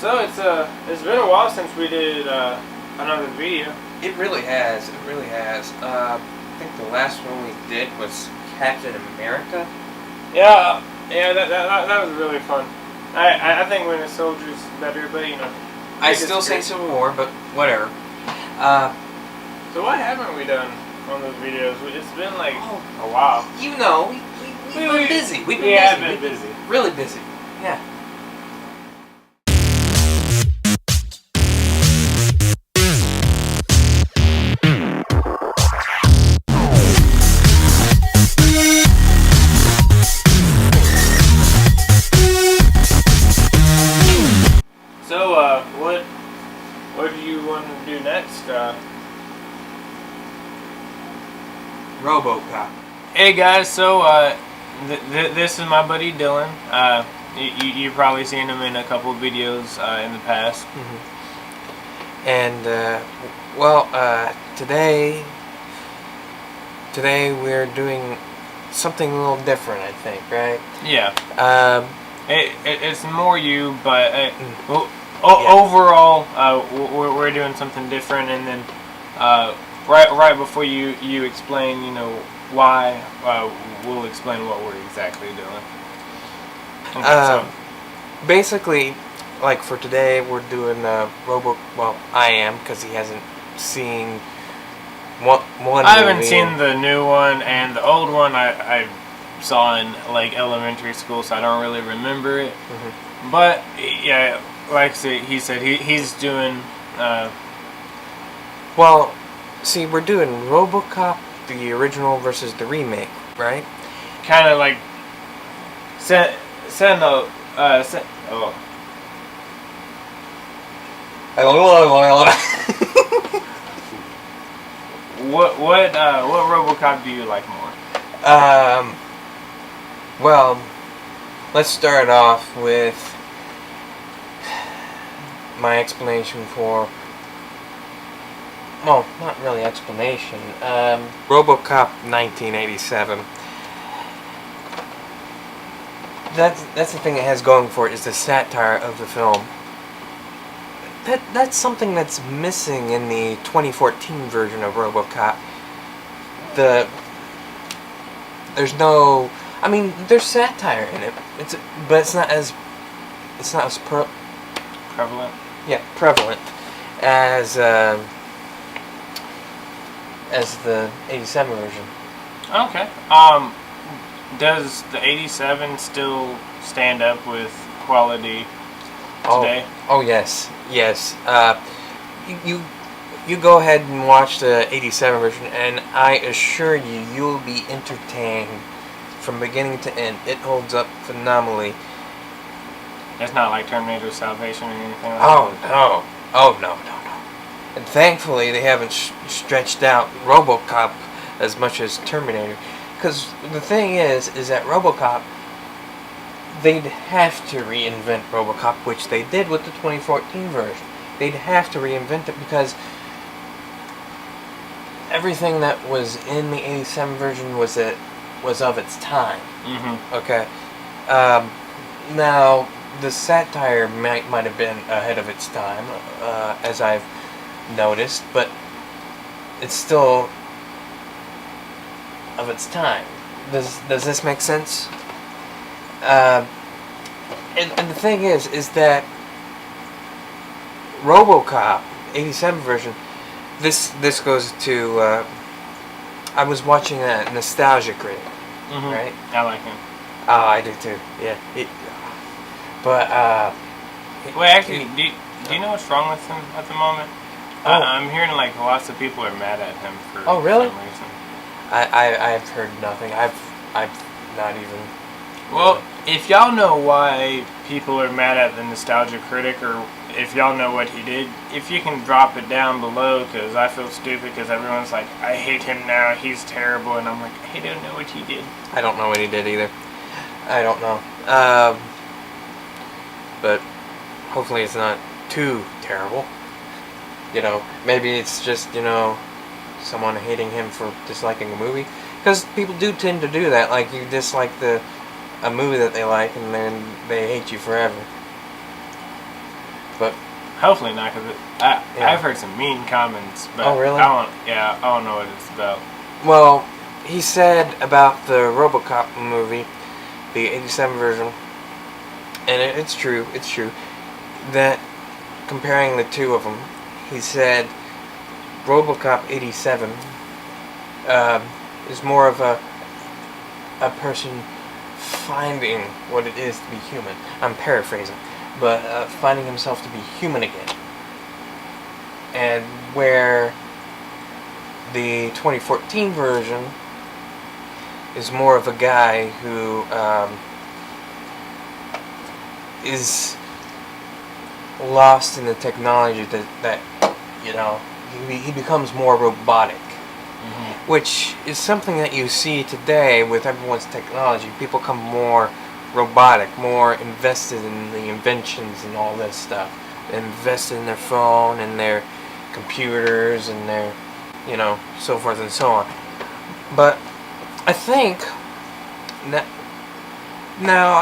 So it's been a while since we did another video. It really has. It really has. I think the last one we did was Captain America. Yeah, that was really fun. I think Winter Soldier's better, but you know. I still say Civil War, but whatever. So what haven't we done on those videos? It's been like a while. You know, we've been busy. We've been busy. Really busy. Yeah. So, what do you want to do next? Robocop. Hey guys, so this is my buddy Dylan. You've probably seen him in a couple of videos in the past. Mm-hmm. And today we're doing something a little different, I think, right? Yeah. It's more you, but overall, we're doing something different, and then right before you explain, you know, why, we'll explain what we're exactly doing. Okay, basically, like for today, we're doing well, I am, because he hasn't seen one I haven't seen the new one, and the old one I saw in like elementary school, so I don't really remember it. Mm-hmm. But yeah, like he said, he's doing. Well, see, we're doing Robocop, the original versus the remake, right? Kind of like What Robocop do you like more? Well, let's start off with my explanation for. Well, not really explanation. Robocop 1987. That's the thing it has going for it, is the satire of the film. That's something that's missing in the 2014 version of Robocop. There's no, I mean, there's satire in it. But it's not as Prevalent. Yeah, prevalent as the 87 version. Okay. Does the 87 still stand up with quality today? Oh yes. You go ahead and watch the 87 version, and I assure you, you'll be entertained from beginning to end. It holds up phenomenally. It's not like Terminator Salvation or anything like that? Oh no. And thankfully, they haven't stretched out Robocop as much as Terminator. Because the thing is that Robocop, they'd have to reinvent Robocop, which they did with the 2014 version. They'd have to reinvent it because everything that was in the 87 version was of its time. Mm-hmm. Okay. Now, the satire might have been ahead of its time, as I've noticed, but it's still of its time. Does this make sense? And the thing is that Robocop 87 version, this goes to I was watching a Nostalgia Critic, mm-hmm. right? I like him. Oh, I do too. Yeah. Wait, actually, do you know what's wrong with him at the moment? I'm hearing like lots of people are mad at him for really? some reason. I've heard nothing. I've not even. Well, if y'all know why people are mad at the Nostalgia Critic, or if y'all know what he did, if you can drop it down below, because I feel stupid because everyone's like, I hate him now, he's terrible, and I'm like, I don't know what he did. I don't know what he did either. I don't know. But hopefully it's not too terrible. You know, maybe it's just, you know, someone hating him for disliking a movie. Because people do tend to do that. Like, you dislike a movie that they like, and then they hate you forever. but Hopefully not, because I've heard some mean comments, but oh really? I don't know what it's about. Well, he said about the Robocop movie, the '87 version, and it's true, that comparing the two of them, he said Robocop '87 is more of a person finding what it is to be human. I'm paraphrasing, but finding himself to be human again. And where the 2014 version is more of a guy who is lost in the technology that you know, he becomes more robotic. Which is something that you see today with everyone's technology. People become more robotic, more invested in the inventions and all this stuff. Invested in their phone and their computers and their, you know, so forth and so on. But I think that now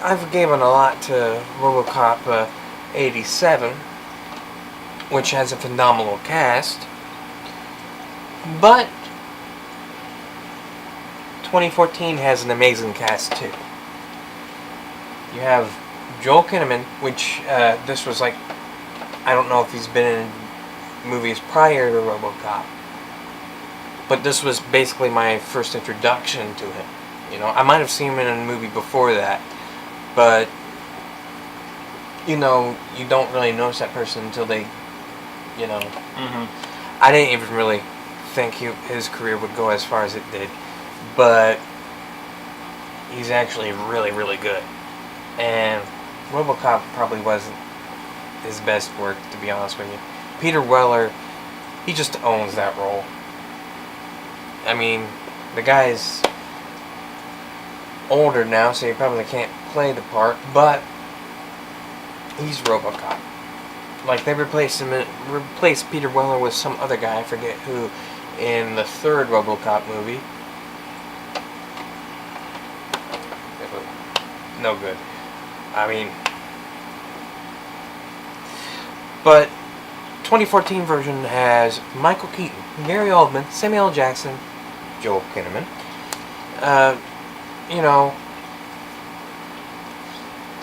I've given a lot to Robocop '87, which has a phenomenal cast, but 2014 has an amazing cast too. You have Joel Kinnaman, which this was like, I don't know if he's been in movies prior to RoboCop, but this was basically my first introduction to him. You know, I might have seen him in a movie before that, but you know, you don't really notice that person until they, you know. I didn't even really think his career would go as far as it did, but he's actually really, really good. And RoboCop probably wasn't his best work, to be honest with you. Peter Weller, he just owns that role. I mean, the guy's older now, so he probably can't play the part, but he's RoboCop. Like, they replaced Peter Weller with some other guy, I forget who, in the third RoboCop movie. It was no good. I mean, but 2014 version has Michael Keaton, Gary Oldman, Samuel L. Jackson, Joel Kinnaman. You know,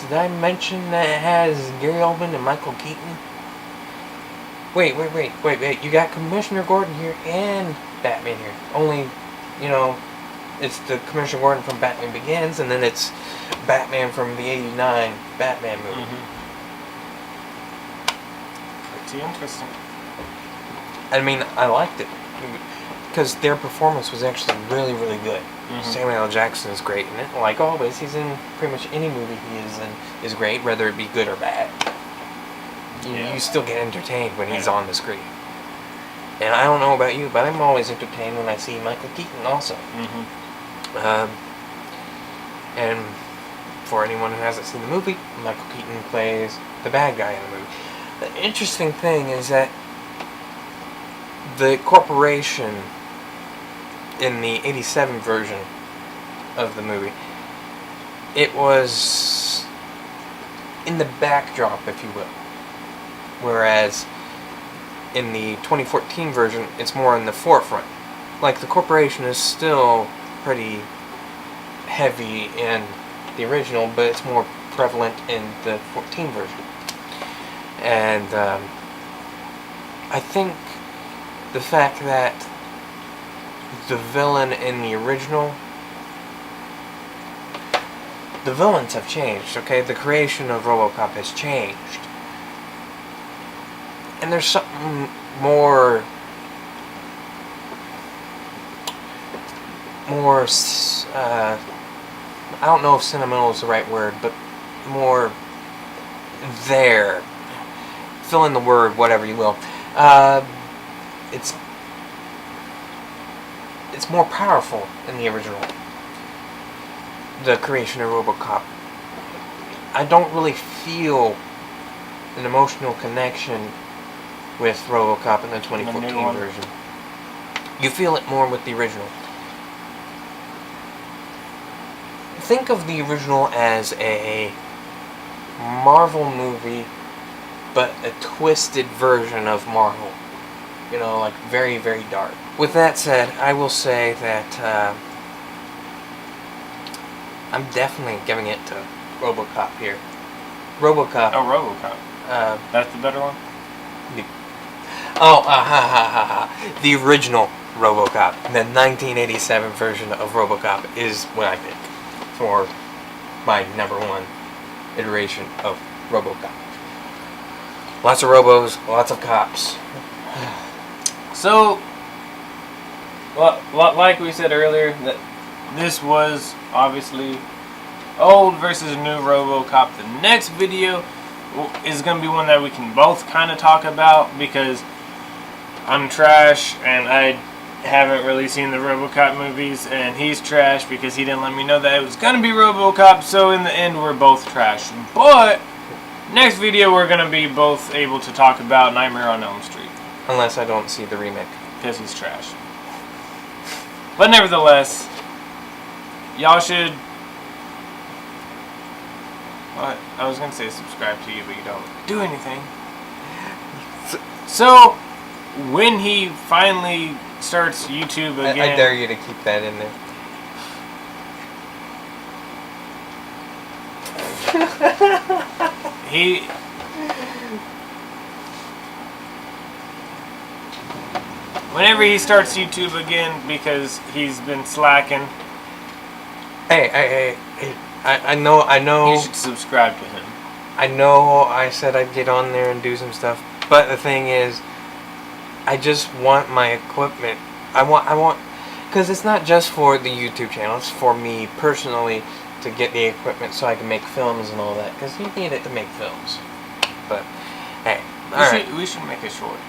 did I mention that it has Gary Oldman and Michael Keaton? Wait. You got Commissioner Gordon here and Batman here. Only, you know, it's the Commissioner Gordon from Batman Begins, and then it's Batman from the '89 Batman movie. Pretty interesting. I mean, I liked it because their performance was actually really, really good. Samuel L. Jackson is great in it. Like always, he's in pretty much any movie he is in is great, whether it be good or bad. You still get entertained when he's on the screen. And I don't know about you, but I'm always entertained when I see Michael Keaton also. And for anyone who hasn't seen the movie, Michael Keaton plays the bad guy in the movie. The interesting thing is that the corporation in the '87 version of the movie, it was in the backdrop, if you will. Whereas in the 2014 version, it's more in the forefront. Like, the corporation is still pretty heavy in the original, but it's more prevalent in the 14 version. And I think the fact that the villain in the original, the villains have changed, okay? The creation of Robocop has changed. And there's something more I don't know if sentimental is the right word, but more there. Fill in the word, whatever you will. It's more powerful in the original. The creation of Robocop. I don't really feel an emotional connection with Robocop in the 2014 version. You feel it more with the original. Think of the original as a Marvel movie but a twisted version of Marvel. You know, like very, very dark. With that said, I will say that I'm definitely giving it to Robocop here. Robocop. Oh, Robocop. That's the better one? The original Robocop, the 1987 version of Robocop is what I pick for my #1 iteration of Robocop. Lots of robos, lots of cops. So, like we said earlier, that this was obviously old versus new Robocop. The next video is going to be one that we can both kind of talk about, because I'm trash and I haven't really seen the Robocop movies, and he's trash because he didn't let me know that it was going to be Robocop, so in the end we're both trash. But next video we're going to be both able to talk about Nightmare on Elm Street. Unless I don't see the remake. Because he's trash. But nevertheless, y'all should... What? I was going to say subscribe to you, but you don't do anything. So, when he finally starts YouTube again... I dare you to keep that in there. Whenever he starts YouTube again, because he's been slacking... Hey, I know. You should subscribe to him. I know I said I'd get on there and do some stuff, but the thing is, I just want my equipment. I want, because it's not just for the YouTube channel, it's for me personally to get the equipment so I can make films and all that, because you need it to make films. But, hey, we should make a short.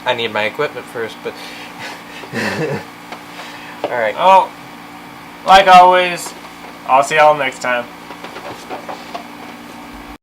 I need my equipment first, but... Alright. Oh, like always, I'll see y'all next time.